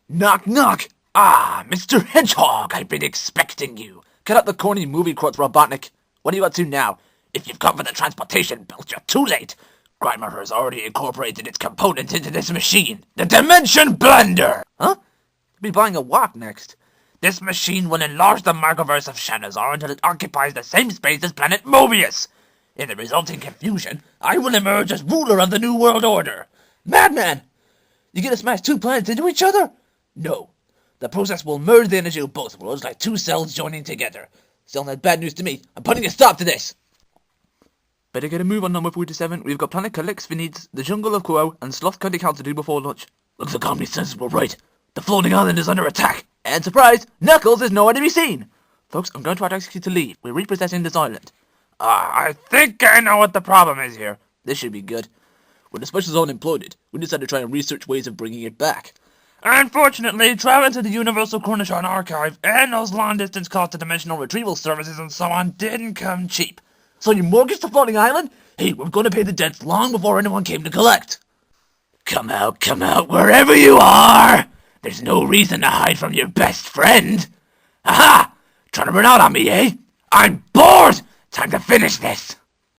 Knock, knock! Ah, Mr. Hedgehog, I've been expecting you. Cut out the corny movie quotes, Robotnik. What are you up to now? If you've come for the transportation belt, you're too late. Grimer has already incorporated its components into this machine. The Dimension Blender! Huh? You'll be buying a what next? This machine will enlarge the Margoverse of Shanazar until it occupies the same space as planet Mobius. In the resulting confusion, I will emerge as ruler of the New World Order. Madman! You gonna smash two planets into each other? No. The process will merge the energy of both worlds like two cells joining together. Still not bad news to me. I'm putting a stop to this. Better get a move on number 47. We've got Planet Calixphinides, the Jungle of Kuo, and Sloth County Council to do before lunch. Looks like Omni Senses were right. The floating island is under attack. And surprise, Knuckles is nowhere to be seen. Folks, I'm going to try to ask you to leave. We're repossessing this island. I think I know what the problem is here. This should be good. When the special zone imploded, we decided to try and research ways of bringing it back. Unfortunately, traveling to the Universal Cornichon Archive and those long-distance calls to dimensional retrieval services and so on didn't come cheap. So you mortgaged the floating island? Hey, we're going to pay the debts long before anyone came to collect. Come out, wherever you are! There's no reason to hide from your best friend. Aha! Trying to run out on me, eh? I'm bored! Time to finish this!